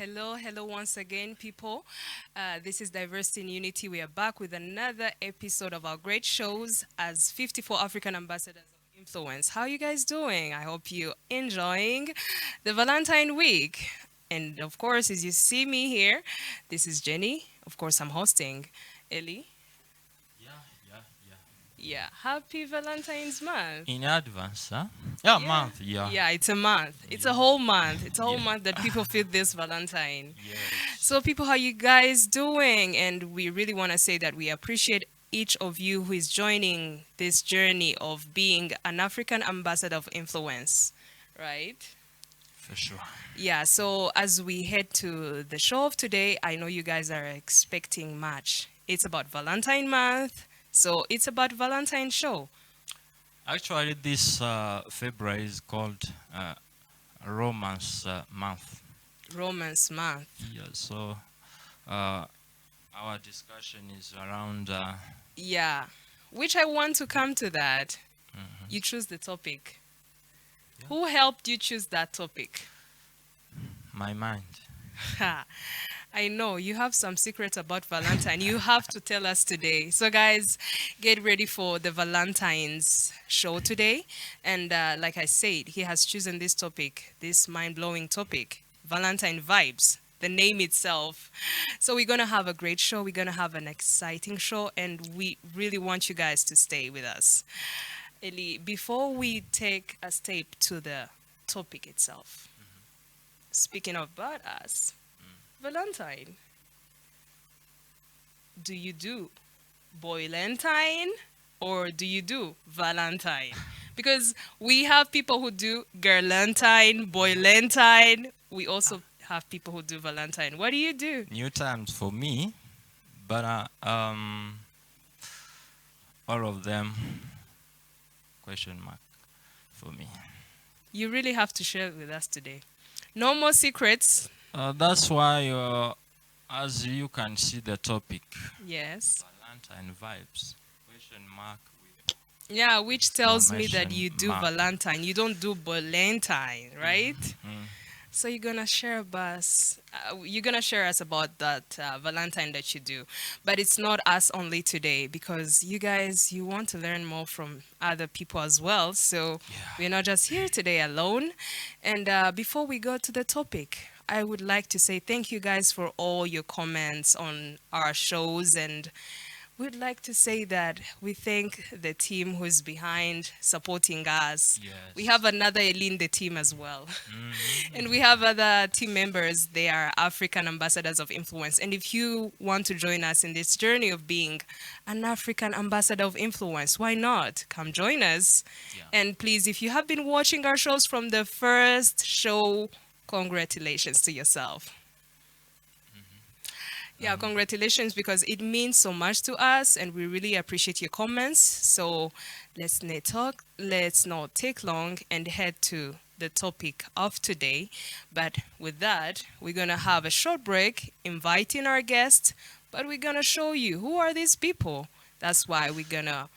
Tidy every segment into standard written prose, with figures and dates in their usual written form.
hello once again, people. This is Diversity in Unity. We are back with another episode of our great shows as 54 African Ambassadors of Influence. How you guys doing? I hope you enjoying the Valentine week. And of course, as you see me here, this is Jenny. Of course, I'm hosting. Ellie. Yeah, yeah, yeah. Yeah, happy Valentine's month. In advance, huh? Yeah, Yeah. month, yeah. Yeah, it's a month. It's Yeah. a whole month. It's a whole Yeah. month that people feel this Valentine. Yes. So, people, how you guys doing? And we really want to say that we appreciate each of you who is joining this journey of being an African ambassador of influence, right? For sure. Yeah, so as we head to the show of today, I know you guys are expecting much. It's about Valentine month, so it's about Valentine show. Actually, this February is called Romance Month. Romance month. Yeah, so uh, our discussion is around Yeah, which I want to come to that. mhm, You choose the topic. Yeah. Who helped you choose that topic? my mind. Ha, I know you have some secrets about Valentine. You have to tell us today. So, guys, get ready for the Valentine's show today. And like I said, he has chosen this topic, this mind blowing topic, Valentine vibes. The name itself. So, we're going to have a great show. We're going to have an exciting show. And we really want you guys to stay with us. Eli, before we take a step to the topic itself, speaking of about us, Valentine, do you do Boylentine or do you do Valentine? Because we have people who do Girlentine, Boylentine. We also have people who do Valentine. What do you do? New times for me, but all of them question mark for me. You really have to share it with us today. No more secrets. That's why, as you can see the topic, Yes. Valentine vibes, question mark with Yeah, which tells me that exclamation you do mark. Valentine. You don't do Boylentine, right? Mm. So you're gonna share us. You're gonna share us about that Valentine that you do, but it's not us only today because you guys you want to learn more from other people as well. So Yeah. we're not just here today alone. And before we go to the topic, I would like to say thank you guys for all your comments on our shows and we'd like to say that we thank the team who's behind supporting us. We Yes. have another Ellie in the team as well. And we Mhm. have other team members. They are African ambassadors of influence. And if you want to join us in this journey of being an African ambassador of influence, why not? Come join us. Yeah. And please, if you have been watching our shows from the first show, congratulations to yourself. Yeah, Um, congratulations because it means so much to us and we really appreciate your comments. So let's not take long and head to the topic of today. But with that, we're gonna have a short break, inviting our guests, but we're gonna show you who are these people. That's why we're gonna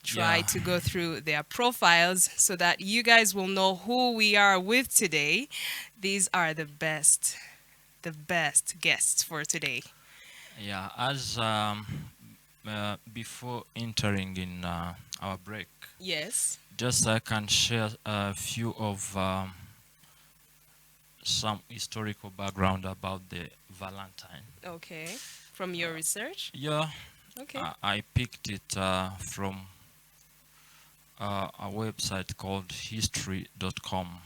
try yeah. to go through their profiles so that you guys will know who we are with today. These are the best guests for today. Yeah. As before entering in our break, Yes. just I can share a few of some historical background about the Valentine. Okay. From your research? Yeah, Okay. I picked it from a website called history.com.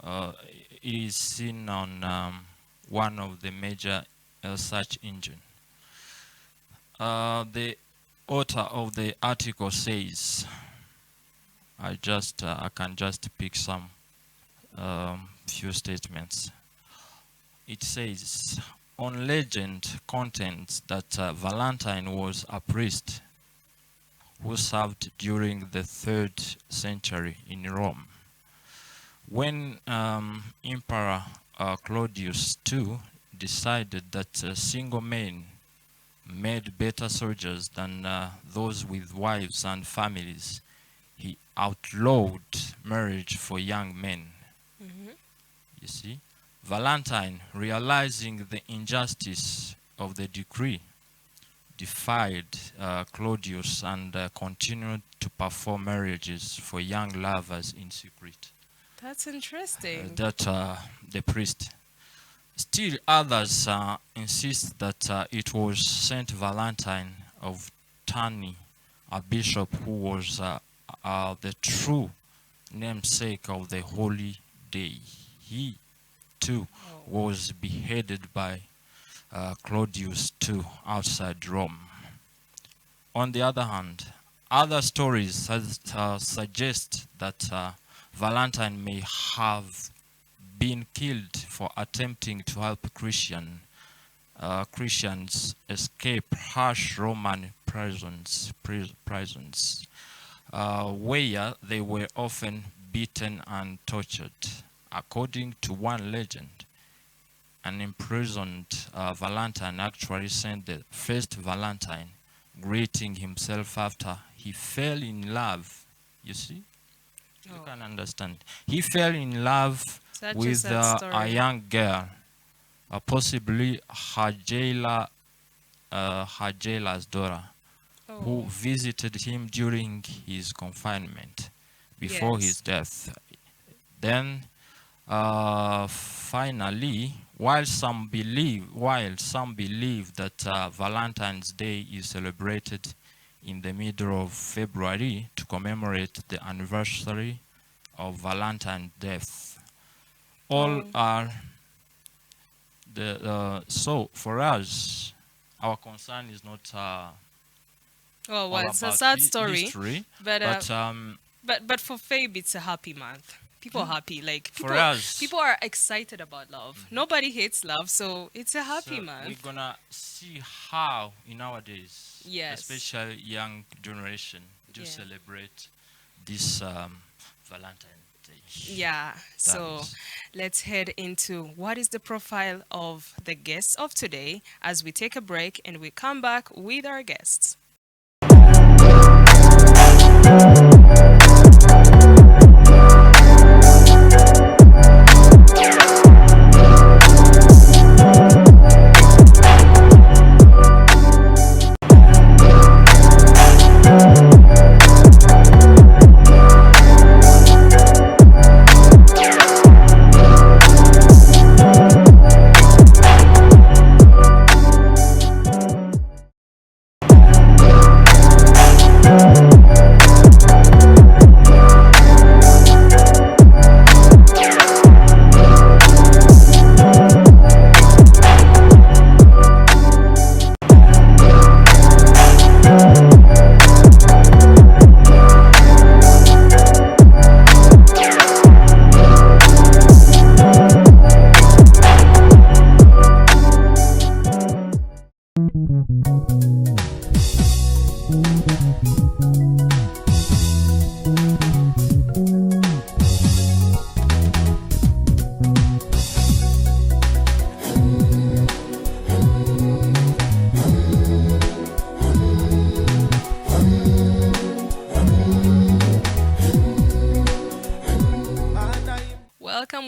It is seen on one of the major search engine. The author of the article says, I can just pick some few statements. It says, on legend contends that Valentine was a priest who served during the 3rd century in Rome. When Emperor Claudius II decided that single men made better soldiers than those with wives and families, he outlawed marriage for young men. Mm-hmm. You see, Valentine, realizing the injustice of the decree, defied Claudius and continued to perform marriages for young lovers in secret. That's interesting. That the priest. Still, others insist that it was Saint Valentine of Terni, a bishop who was the true namesake of the holy day. He too Oh. was beheaded by Claudius II outside Rome. On the other hand, other stories suggest that Valentine may have been killed for attempting to help Christians escape harsh Roman prisons, where they were often beaten and tortured. According to one legend, an imprisoned Valentine actually sent the first Valentine greeting himself after he fell in love. You see? You Oh. can understand. He fell in love Such a with sad a story. young girl, possibly her jailer's daughter, who Oh. visited him during his confinement before his Yes. death. Then, finally, while some believe that Valentine's Day is celebrated in the middle of February to commemorate the anniversary of Valentine's death, all Oh. are so for us, our concern is not Oh, well, all it's a about sad story, history, but but for Fabe, it's a happy month. People are happy, like for us, people are excited about love. Nobody hates love, so it's a happy so we're month. gonna see how in nowadays, Yes. especially young generation, do Yeah. celebrate this Valentine Day. Yeah. That So is. let's head into what is the profile of the guests of today as we take a break and we come back with our guests.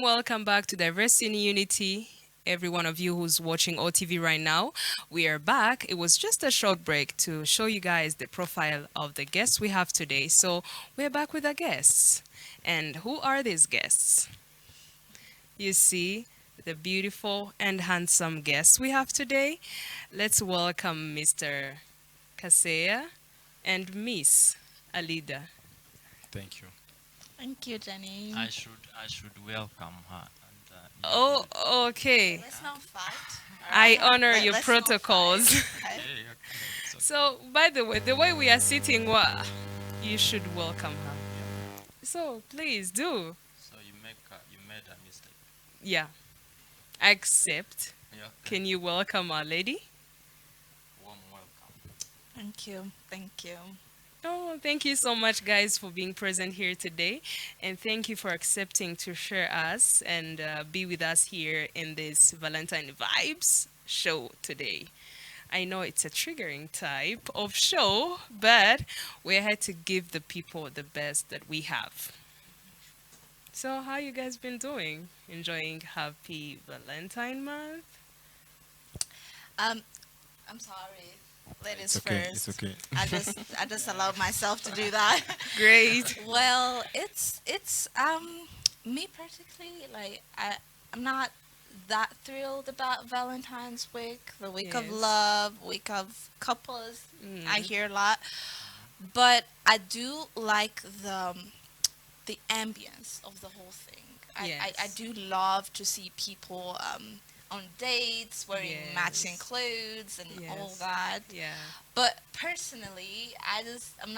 Welcome back to Diversity in Unity. Every one of you who's watching OTV right now, we are back. It was just a short break to show you guys the profile of the guests we have today. So we're back with our guests. And who are these guests? You see the beautiful and handsome guests we have today. Let's welcome Mr. Kaseya and Miss Alida. Thank you. Thank you, Jenny. I should welcome her and Oh, okay. Let's not fight. I alright? honor your Let's not protocols. fight, okay? yeah, okay. So, So, by the way we are sitting, you should welcome her. So, please do. so you made a mistake. Yeah. Accept. Yeah. Can you welcome our lady? Warm welcome. Thank you. Thank you. Oh, thank you so much, guys, for being present here today. And thank you for accepting to share us and be with us here in this Valentine Vibes show today. I know it's a triggering type of show, but we're here to give the people the best that we have. So how you guys been doing? Enjoying Happy Valentine month? Um, I'm sorry. It's Ladies okay. It's first. okay. I just allowed myself to do that. Great. Well, it's me particularly I'm not that thrilled about Valentine's week, the week of Yes. love, week of couples. I Mm. hear a lot, but I do like the ambience of the whole thing. I Yes. do love to see people on dates wearing matching Yes. clothes and all Yes. that. Yeah. But personally, I'm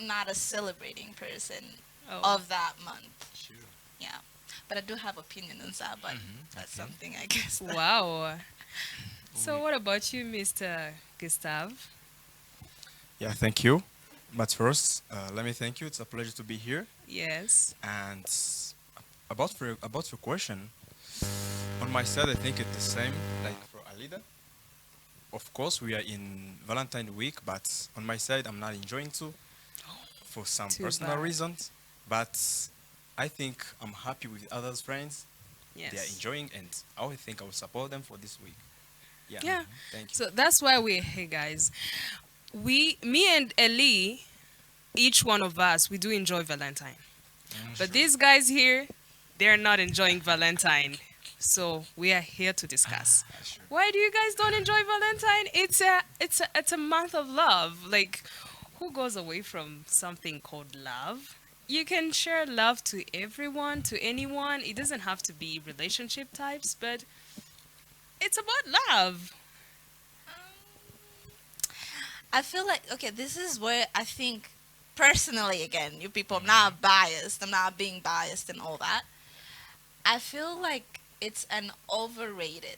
not a celebrating person Oh. of that month. Sure. Yeah. But I do have opinion on that, but that's Okay. something I guess that Wow. So We, what about you, Mr. Gustav? Yeah, thank you. But first, let me thank you. It's a pleasure to be here. Yes. And about your question, on my side, I think it's the same like for Alida. Of course, we are in Valentine week, but on my side, I'm not enjoying too for some Too personal bad. reasons. But I think I'm happy with others' friends. They are Yes. enjoying, and I would think I will support them for this week. Yeah, Yeah. thank you. So that's why we're here, guys. Me and Ellie, each one of us, we do enjoy Valentine. But Sure. these guys here, they're not enjoying Valentine. So we are here to discuss. Sure. Why do you guys don't enjoy Valentine? It's a month of love. Like, who goes away from something called love? You can share love to everyone, to anyone. It doesn't have to be relationship types, but it's about love. I feel like okay, this is where I think personally again, you people, I'm Mhm. not biased. I'm not being biased and all that. I feel like it's an overrated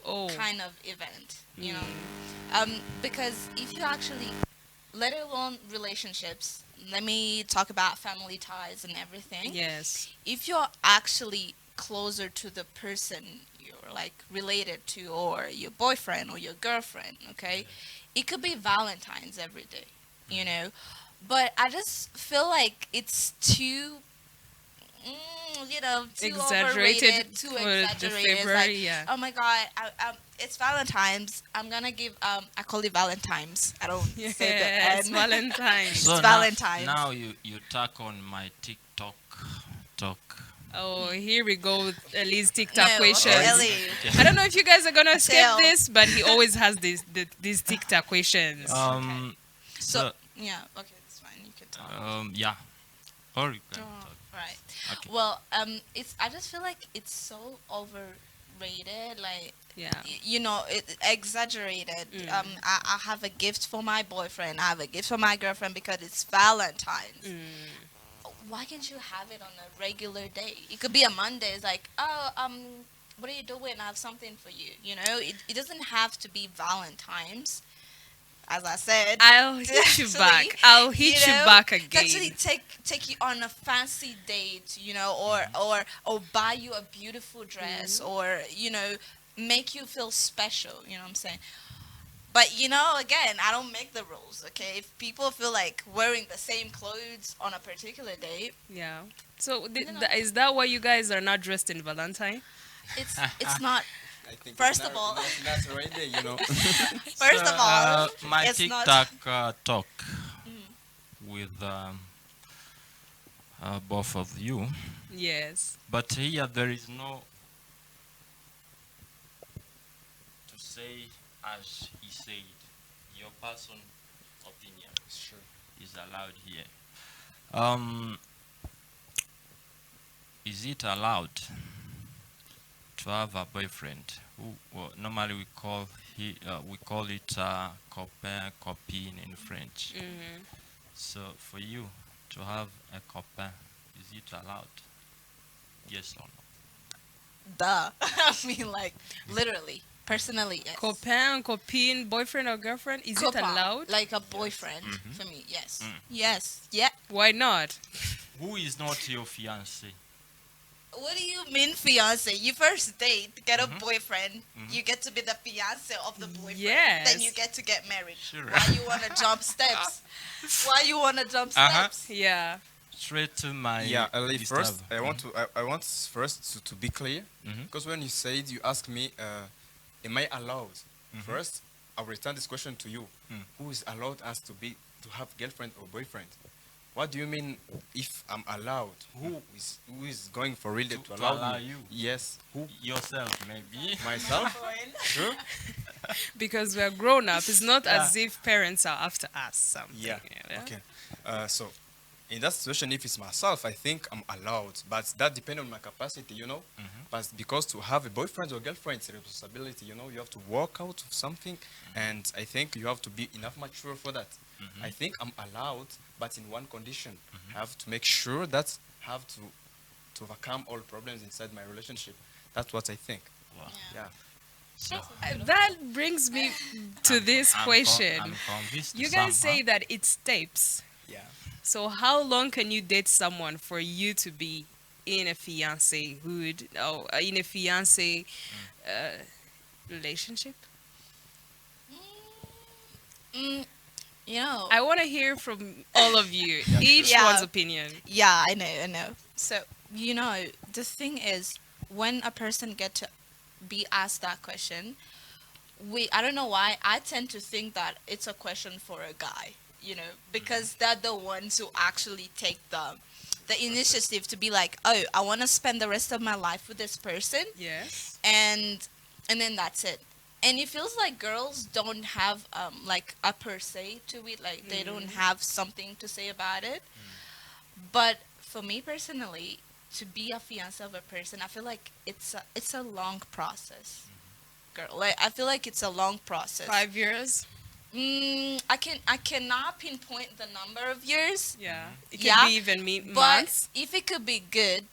Oh. kind of event, Mm. because if you actually, let alone relationships, let me talk about family ties and everything. Yes. If you're actually closer to the person you're like related to, or your boyfriend or your girlfriend, okay, it could be Valentine's every day, you know. But I just feel like it's too too Exaggerated overrated, too for the exaggerated. It's like, February, yeah. oh my god, it's Valentine's. I'm gonna give I call it Valentine's. I don't say the Yes, N. Valentine's. It's so now, Valentine's. now you talk on my TikTok talk. Oh, here we go with Ellie's TikTok No, okay, questions. Ellie. I don't know if you guys are gonna skip Tell. this, but he always has these TikTok questions. Okay. Um, So so yeah, okay, that's fine. You can talk. yeah, or you can Oh, talk. right. Okay. Well, it's I just feel like it's so overrated. Like Yeah. it exaggerated. Mm. I have a gift for my boyfriend. I have a gift for my girlfriend because it's Valentine's. Mm. Why can't you have it on a regular day? It could be a Monday. It's like, oh, what are you doing? I have something for you. It doesn't have to be Valentine's. As I said, I'll to hit you actually, back. I'll hit you back to actually again. take you on a fancy date, or buy you a beautiful dress, or make you feel special. You know what I'm saying? But again, I don't make the rules. Okay, if people feel like wearing the same clothes on a particular day, Yeah. So you know, is that why you guys are not dressed in Valentine? it's not. I think it's First not, of all, not right there. first of all, My it's not. TikTok talk Mm. with both of you, Yes. but here there is no to say as he said. Your person opinion Sure. is allowed here. Um, is it allowed to have a boyfriend who well, normally we call it copain, copine in French. Hmm. So for you to have a copain, is it allowed? Yes or no? Duh. I mean, like, literally, personally, yes. Copain, copine, boyfriend or girlfriend, is it Copain, allowed? like a boyfriend Mhm. for me, yes. Mm. Yes, yeah. Why not? Who is not your fiance? What do you mean, fiance? You first date, get a Mhm. boyfriend, Mhm. you get to be the fiance of the boyfriend, Yes. then you get to get married. Sure. Why you wanna jump steps? Why you wanna jump Uh-huh. steps? Yeah. straight to my Yeah, Ali, first, Gustavo. I want first to be clear, Mhm. because when you said, you asked me, am I allowed? First, I'll return this question to you. Who is allowed us to have girlfriend or boyfriend? What do you mean if I'm allowed? Who is going for real to To allow allow me? you. Yes, who? Yourself, maybe. Myself? Sure. Because we're grown up. It's not Yeah. as if parents are after us something. Yeah. Yeah. Okay. So in that situation, if it's myself, I think I'm allowed, but that depends on my capacity, you know. But because to have a boyfriend or girlfriend, it's a responsibility, you know. You have to work out of something, and I think you have to be enough mature for that. I think I'm allowed, but in one condition: I have to make sure that I have to overcome all problems inside my relationship. That's what I think. Wow. Yeah. So that brings me to this question. I'm convinced You guys somehow. say that it's steps. Yeah. So how long can you date someone for you to be in a fiance hood or in a fiance uh, relationship? Mm, you know. I want to hear from all of you, each Yeah. one's opinion. Yeah, I know. So, the thing is, when a person get to be asked that question, I don't know why, I tend to think that it's a question for a guy, because they're the ones who actually take the initiative to be like, oh, I want to spend the rest of my life with this person, Yes. and then that's it. And it feels like girls don't have like a per se to it, like they don't have something to say about it. But for me personally, to be a fiance of a person, I feel like it's a long process, girl. Like I feel like it's a long process. 5 years. I cannot pinpoint the number of years, Yeah. It could Yeah, be even but months. if it could be good,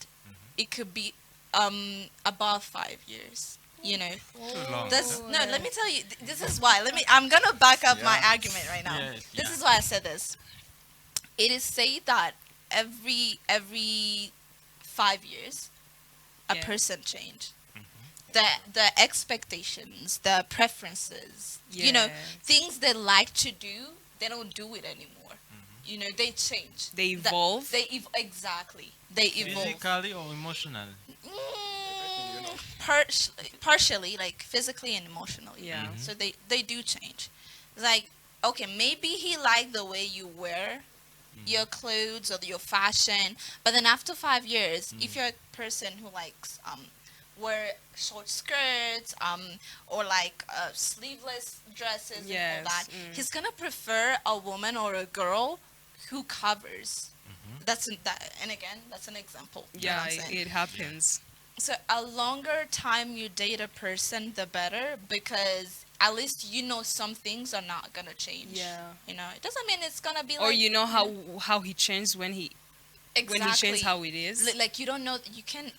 it could be about 5 years. You know, Too long. that's huh? no. Let me tell you. This is why. I'm gonna back up my Yeah. argument right now. Yes, This yeah. is why I said this. It is said that every 5 years, a Yeah. person change. The expectations, the preferences, Yes. things they like to do, they don't do it anymore. They change. They evolve. Exactly. They evolve. Physically or emotionally? Partially, like physically and emotionally. Yeah. So they do change. It's like, okay, maybe he liked the way you wear your clothes or your fashion, but then after 5 years, if you're a person who likes wear short skirts or like sleeveless dresses and all that, Yes. he's gonna prefer a woman or a girl who covers. That, and again, that's an example. You know Yeah, what I'm saying? it happens. So a longer time you date a person, the better, because at least some things are not gonna change. Yeah. It doesn't mean it's gonna be Or like you know how he changed when he changed how it is. Like you don't know. You can.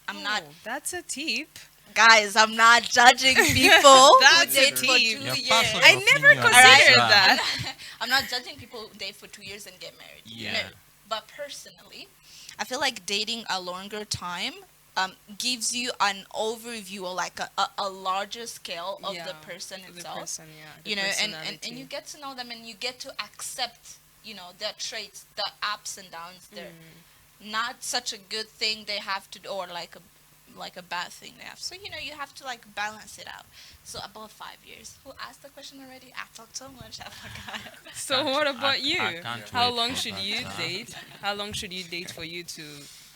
I'm not, Oh, that's a tip. guys. I'm not judging people who That's a date for tip. 2 Your years. personal I never opinion is considered that. that. I'm not judging people who date for 2 years and get married. Yeah. No. But personally, I feel like dating a longer time gives you an overview or like a larger scale of the person the itself. person, yeah, the And personality. you get to know them and you get to accept, their traits, the ups and downs. They're not such a good thing they have to do, or like a bad thing they have. So you have to like balance it out. So about 5 years. Who asked the question already? I talked so much, I forgot. So what about you? I can't How wait long for should that you time. date? How long should you date for you to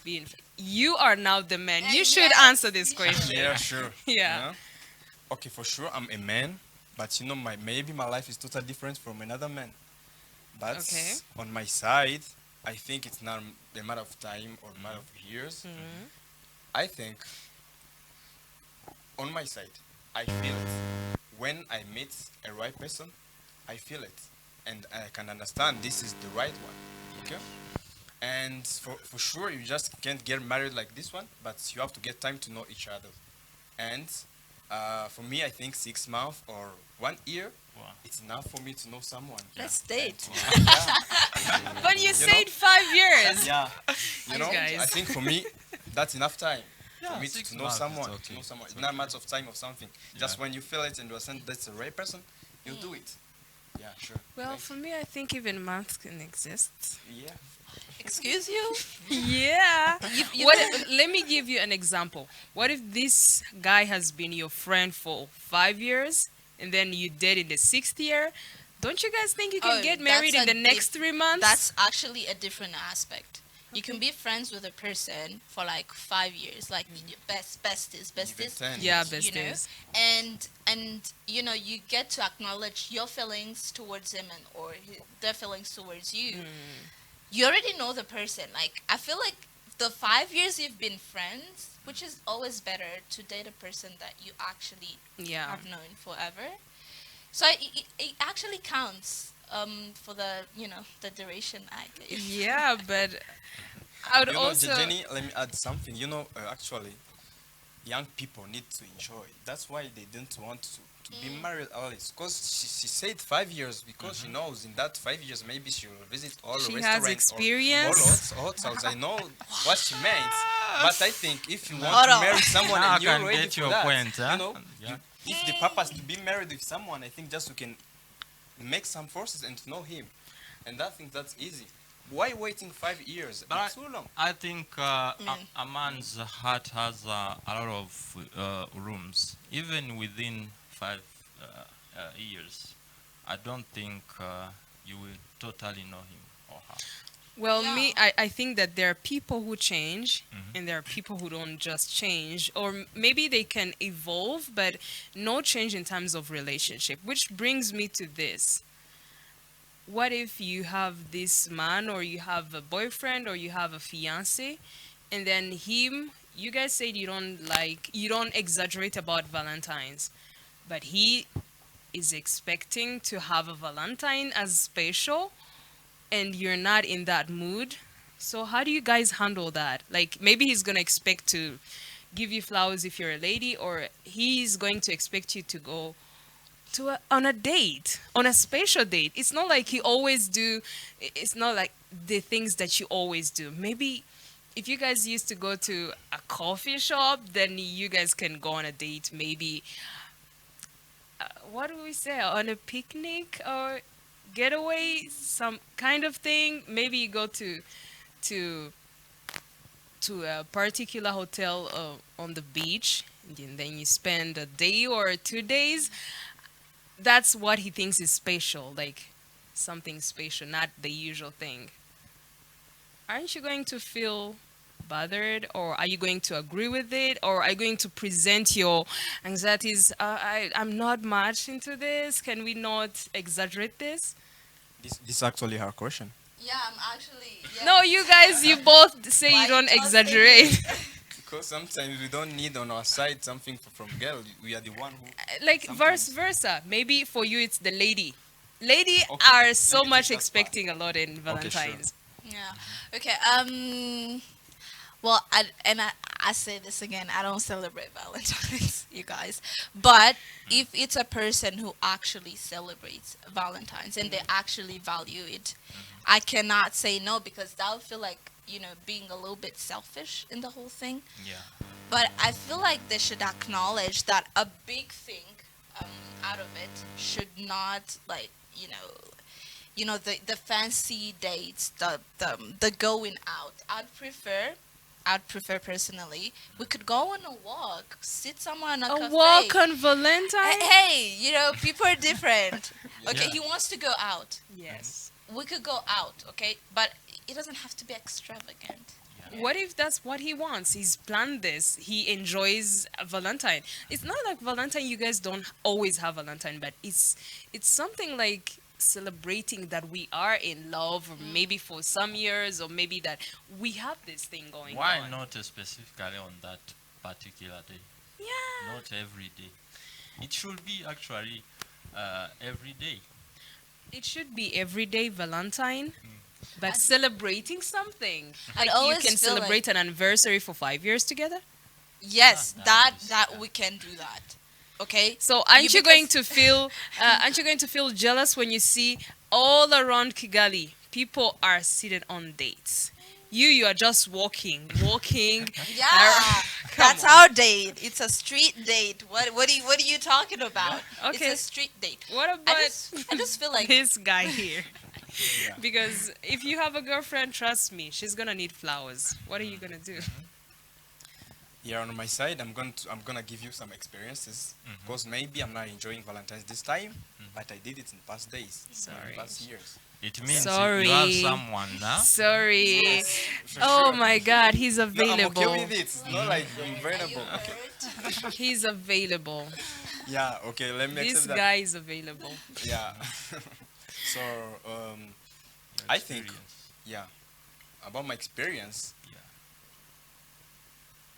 be in? You are now the man. You should Yes. answer this question. Yeah, sure. Yeah. Okay, for sure, I'm a man, but maybe my life is totally different from another man. But Okay. on my side, I think it's not a matter of time or a matter of years. I think on my side, I feel it. When I meet a right person, I feel it. And I can understand this is the right one. Okay? And for sure, you just can't get married like this one, but you have to get time to know each other. And for me, I think 6 months or 1 year, Wow. it's enough for me to know someone. Let's date. But you know? said 5 years. Yeah. You You know, guys. I think for me, that's enough time Yeah, for me 6 to know months is someone. okay. To know someone. It's It's not okay. much of time or something. Just Yeah. when you feel it and you understand that's the right person, you do it. Yeah, sure. Well, Thank for me, I think even months can exist. you. Yeah. Excuse you? Yeah. You What? can. Let me give you an example. What if this guy has been your friend for 5 years, and then you date in the sixth year? Don't you guys think you can Oh, get married in the next 3 months? that's actually a different aspect. You can be friends with a person for like 5 years, like Even besties, 10 Yeah, years. you know, besties. and you know you get to acknowledge your feelings towards him and or their feelings towards you. You already know the person. Like I feel like the 5 years you've been friends, which is always better to date a person that you actually Yeah. have known forever. So it actually counts for the the duration I gave. Yeah, but I would also. Jenny, let me add something. Actually, young people need to enjoy. That's why they don't want to be married early. Because she said 5 years because she knows in that 5 years maybe she will visit all the She has restaurants or experience. hotels. I know what she meant. But I think if you want Hold to on. marry someone Now I and you're can ready get for your that, point, huh? you, Yeah. if the purpose to be married with someone, I think just you can make some forces and to know him. And I think that's easy. Why waiting 5 years? But It's too long. I think Mm. a man's heart has a lot of rooms, even within 5 years. I don't think you will totally know him or her. Well, Yeah. I think that there are people who change Mhm. and there are people who don't just change, or maybe they can evolve, but no change in terms of relationship. Which brings me to this. What if you have this man, or you have a boyfriend, or you have a fiance, and then him, you guys said you don't exaggerate about Valentine's, but he is expecting to have a Valentine as special, and you're not in that mood. So how do you guys handle that? Like maybe he's gonna expect to give you flowers if you're a lady, or he's going to expect you to go to on a date, on a special date. It's not like he always do. It's not like the things that you always do. Maybe if you guys used to go to a coffee shop, then you guys can go on a date. Maybe what do we say, on a picnic or getaway, some kind of thing. Maybe you go to to a particular hotel on the beach, and then you spend a day or 2 days. That's what he thinks is special, like something special, not the usual thing. Aren't you going to feel bothered, or are you going to agree with it, or are you going to present your anxieties? I'm not much into this. Can we not exaggerate this? This is actually her question. Yeah, I'm actually. No, you guys, you both say Why you don't just say exaggerate. Because sometimes we don't need on our side something from girl. We are the one who. Like vice Sometimes. versa. Maybe for you it's the lady. Lady Okay, are let so me much take that part. expecting a lot in Okay, sure. Valentine's. Yeah. Okay. Well, I say this again. I don't celebrate Valentine's, you guys. But if it's a person who actually celebrates Valentine's and they actually value it, I cannot say no because that would feel like being a little bit selfish in the whole thing. Yeah. But I feel like they should acknowledge that a big thing um, out of it should not like the fancy dates, the going out. I'd prefer personally we could go on a walk, sit somewhere in a A cafe. walk on Valentine? Hey, people are different. Okay, Yeah. he wants to go out. Yes. We could go out, okay? But it doesn't have to be extravagant. What if that's what he wants? He's planned this. He enjoys Valentine. It's not like Valentine. You guys don't always have Valentine, but it's something like celebrating that we are in love, or maybe for some years, or maybe that we have this thing going Why on. not specifically on that particular day? Yeah. Not every day. It should be actually every day. It should be everyday Valentine, but I'd- celebrating something. I'd Like you always can feel like- celebrate an anniversary for 5 years together. Yes, Ah, that that is- that yeah. we can do that. Okay? So aren't you going because- to feel aren't you going to feel jealous when you see all around Kigali people are seated on dates? You are just walking. Yeah. That's on. our date. It's a street date. What are you talking about? It's Okay, a street date. what I about just I just feel like this guy here? Yeah. Because if you have a girlfriend, trust me, she's gonna need flowers. What are you gonna do? Yeah, on my side, I'm gonna give you some experiences because maybe I'm not enjoying Valentine's this time, but I did it in past days, in Sorry. past years. It Okay? means you have Sorry. someone, huh? Sorry. Yes, for Oh sure. my God, he's No, I'm okay available. with it. It's not like I'm vulnerable. Okay. He's available. Yeah. Okay. Let me This accept that. guy is available. Yeah. So, Your I think, experience. yeah, about my experience, Yeah.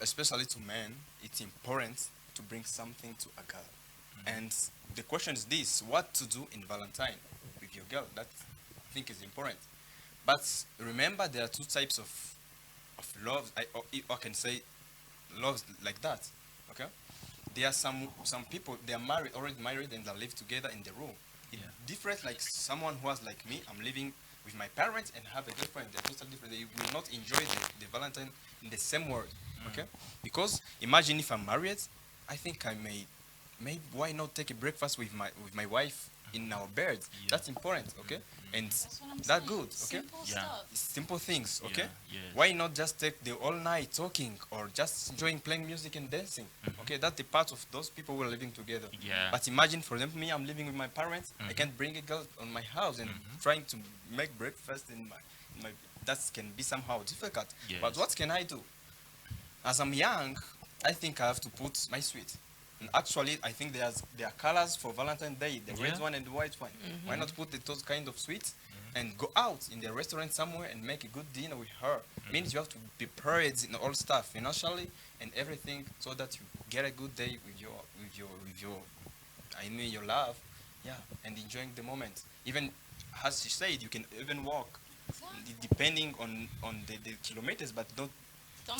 especially to men, it's important to bring something to a girl. And the question is this: what to do in Valentine with your girl? That I think is important. But remember, there are two types of love. I can say loves like that. Okay. There are some people, they are married, already married, and they live together in the room. It's Yeah. different, like someone who has like me. I'm living with my parents and have a girlfriend. They're totally different. They will not enjoy the Valentine in the same word. Okay. Because imagine if I'm married, I think I may, maybe why not take a breakfast with my wife in our bed? Yeah. That's important. Okay. And that's what I'm that saying. good. Okay. Simple Yeah. stuff. Simple things. Okay. Yeah. Yes. Why not just take the all night talking or just enjoying playing music and dancing? Okay, that's the part of those people who are living together. Yeah. But imagine, for example, me, I'm living with my parents. I can't bring a girl on my house and trying to make breakfast in my that can be somehow difficult. But Yes. what can I do? As I'm young, I think I have to put my sweet. And actually, I think there are colors for Valentine's Day, the red Yeah. one and the white one. Why not put those kind of sweets and go out in the restaurant somewhere and make a good dinner with her? Means you have to be prepared in all stuff, financially and everything, so that you get a good day with your I mean your love, yeah, and enjoying the moment. Even as she said, you can even walk, depending on the kilometers, but don't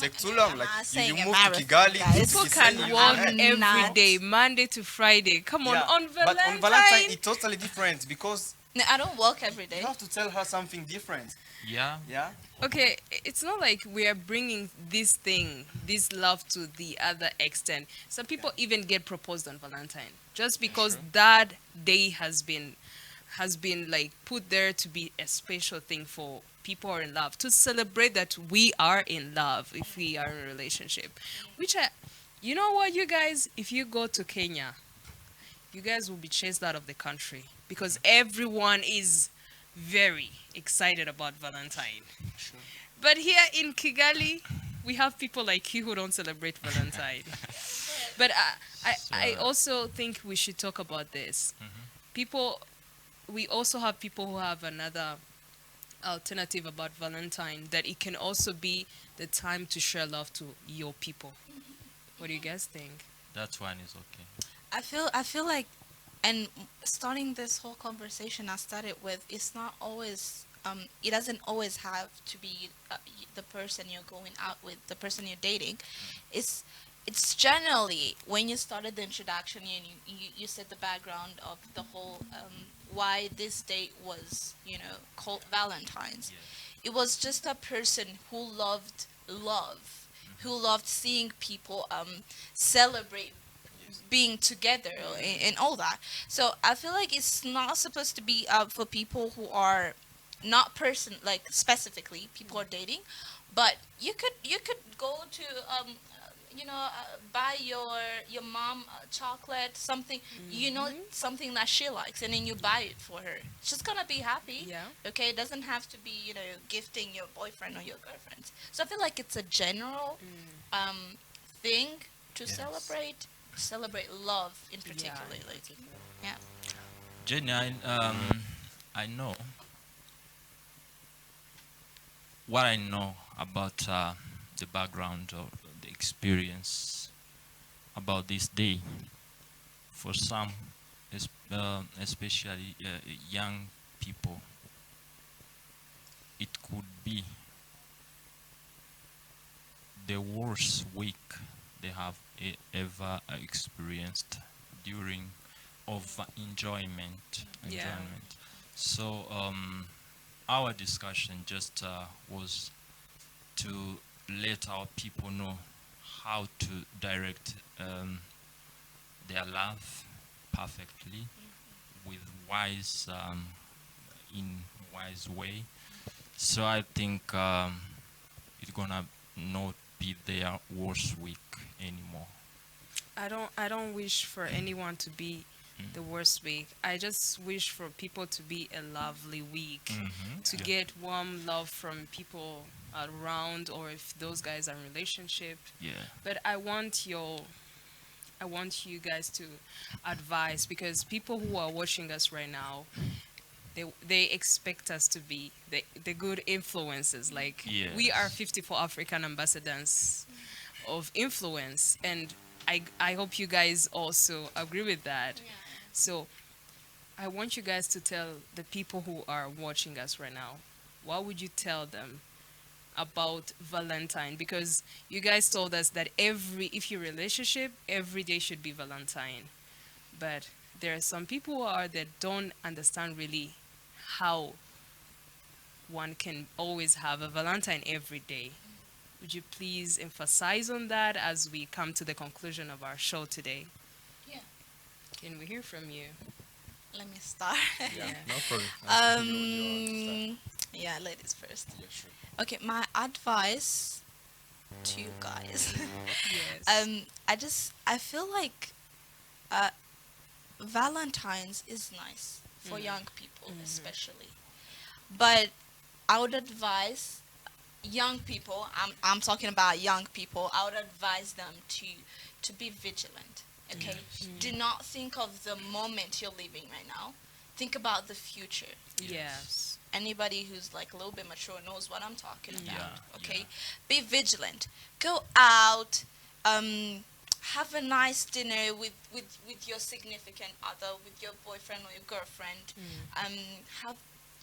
take too long. I'm Like not you saying a move to marathon, Kigali, guys. People Kisenyi, can you walk can- I'm every not. day, Monday to Friday. Come on, Yeah, on but Valentine. on Valentine it's totally different because No, I don't walk every you day. have to tell her something different. Yeah. Yeah, Okay, it's not like we are bringing this thing, this love to the other extent. Some people even get proposed on Valentine just because Sure. that day has been like put there to be a special thing for people who are in love, to celebrate that we are in love if we are in a relationship. Which you know what, you guys, if you go to Kenya, you guys will be chased out of the country because everyone is very excited about Valentine. sure. But here in Kigali, we have people like you who don't celebrate Valentine. But I So, also think we should talk about this. People, we also have people who have another alternative about Valentine, that it can also be the time to share love to your people. What do you guys think? that one is okay. I feel like, and starting this whole conversation I started with, it's not always it doesn't always have to be the person you're going out with, the person you're dating. It's generally when you started the introduction and you said the background of the whole why this date was, called Valentine's. It was just a person who loved love, who loved seeing people celebrate being together and all that. So I feel like it's not supposed to be for people who are not person, like specifically people are dating, but you could go to buy your mom chocolate, something, something that she likes, and then you buy it for her. She's gonna be happy. Yeah. Okay, it doesn't have to be gifting your boyfriend or your girlfriend. So I feel like it's a general thing to Yes. celebrate love in particular. in Like, particular. yeah. Jenny, I know what I know about the background or the experience about this day. For some, especially young people, it could be the worst week they have ever experienced during of enjoyment. Yeah. Enjoyment. So our discussion just was to let our people know how to direct their love perfectly with wise in wise way. So I think it's gonna not be their worst week anymore. I don't wish for anyone to be the worst week. I just wish for people to be a lovely week, to Yeah. get warm love from people around, or if those guys are in relationship. Yeah. But I want you guys to advise, because people who are watching us right now, they expect us to be the good influences. Like, we are Yes. 54 African ambassadors of influence, and I hope you guys also agree with that. So I want you guys to tell the people who are watching us right now, what would you tell them about Valentine? Because you guys told us that if your relationship, every day should be Valentine. But there are some people who are that don't understand really how one can always have a Valentine every day. Would you please emphasize on that as we come to the conclusion of our show today? Yeah. Can we hear from you? Let me start. Yeah, Yeah. no problem. um, yeah, ladies first. Yeah, sure. Okay, my advice to you guys. Yes. I feel like uh, Valentine's is nice for young people, especially. But I would advise young people. I'm talking about young people. I would advise them to be vigilant. Okay, do not think of the moment you're living right now. Think about the future. Yes. Anybody who's like a little bit mature knows what I'm talking about. Yeah, Okay, yeah. be vigilant. Go out. Have a nice dinner with your significant other, with your boyfriend or your girlfriend. Have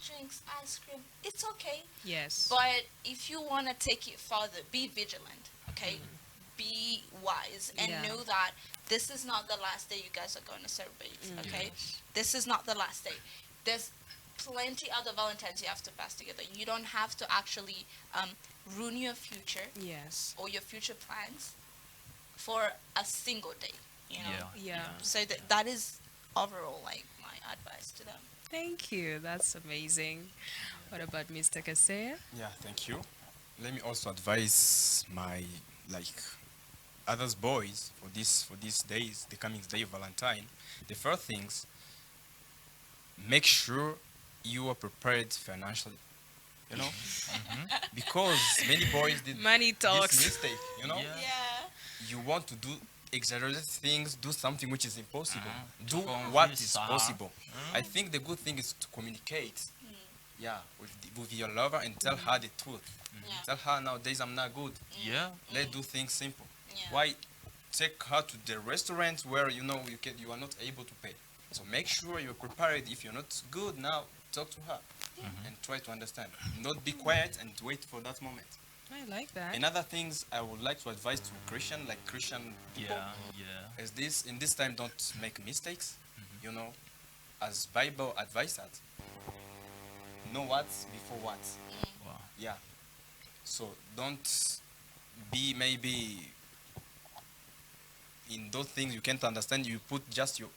drinks, ice cream. It's okay. Yes. But if you want to take it further, be vigilant. Okay, be wise and Yeah. know that this is not the last day you guys are going to celebrate. Okay, Yes. this is not the last day. There's plenty other Valentines you have to pass together. You don't have to actually ruin your future Yes. or your future plans for a single day. You know. Yeah. Yeah. So that is overall like my advice to them. Thank you. That's amazing. What about Mr. Kaseya? Yeah, thank you. Let me also advise my like others boys for these days, the coming day of Valentine. The first things, make sure you are prepared financially. You know, because many boys did Money this talks. mistake. You know, Yeah. Yeah. you want to do exaggerated things, do something which is impossible. Do To what convince is her. possible. I think the good thing is to communicate. Yeah, with your lover and tell her the truth. Yeah. Tell her nowadays I'm not good. Yeah. Let's do things simple. Yeah. Why take her to the restaurant where you are not able to pay? So make sure you're prepared. If you're not good now, talk to her and try to understand. Not be quiet and wait for that moment. I like that. Another things I would like to advise to Christian people Yeah. Yeah. is this: in this time, don't make mistakes. You know, as Bible advises us, know what before what. Wow. Yeah. So don't be maybe in those things you can't understand. You put just your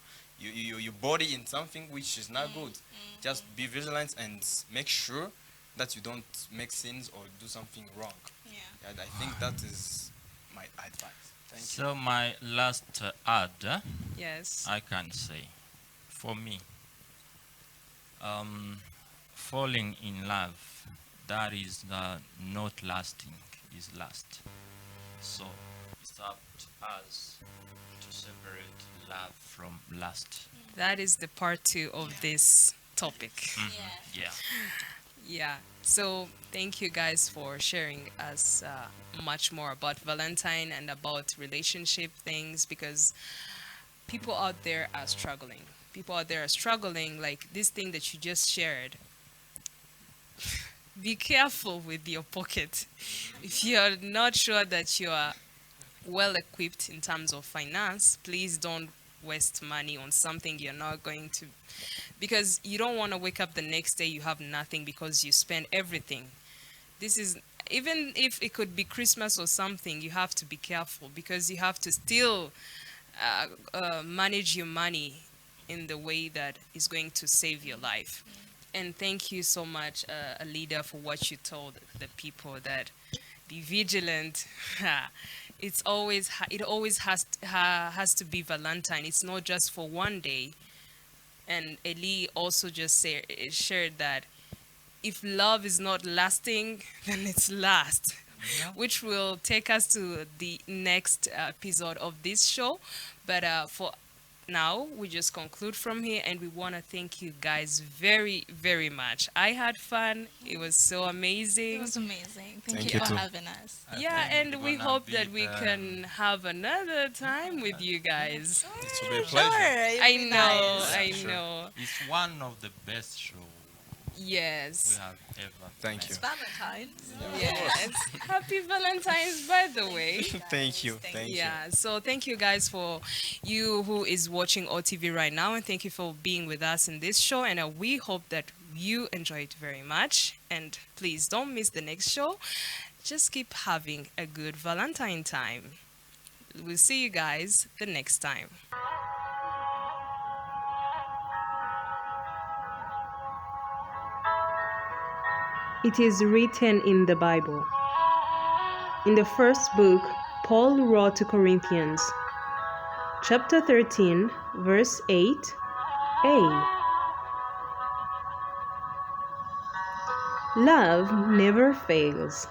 body in something which is not good. Just be vigilant and make sure that you don't make sins or do something wrong. Yeah. And I think that is my advice. Thank you. So my last ad, Yes. I can say, for me, falling in love, that is not lasting, is last. So it's up to us to separate love from lust. That is the part two of this topic. Yeah. Yeah. Yeah. So thank you guys for sharing us much more about Valentine and about relationship things, because people out there are struggling. People out there are struggling, like this thing that you just shared. Be careful with your pocket. If you're not sure that you are well equipped in terms of finance, please don't waste money on something you're not going to, because you don't want to wake up the next day you have nothing because you spend everything. This is even if it could be Christmas or something, you have to be careful because you have to still manage your money in the way that is going to save your life. And thank you so much, Alida, for what you told the people that be vigilant. It always has to be Valentine. It's not just for one day. And Eli also just shared that if love is not lasting, then it's last, Yeah. which will take us to the next episode of this show. But for now, we just conclude from here, and we want to thank you guys very, very much. I had fun. It was so It amazing. was amazing. Thank Thank you you for too. having us. I Yeah, think and we're we gonna hope be that we can have another time with you guys. It will be a Sure, pleasure. it'd I be know, nice. I Sure. know. It's one of the best show we Yes. have ever Thank made. you. It's Valentine's. Yes. Happy Valentine's, by the way. Thank you. Thank you. Yeah, so thank you guys for you who is watching OTV right now, and thank you for being with us in this show. And we hope that you enjoy it very much. And please don't miss the next show. Just keep having a good Valentine time. We'll see you guys the next time. It is written in the Bible. In the first book, Paul wrote to Corinthians, chapter 13, verse 8a. Love never fails.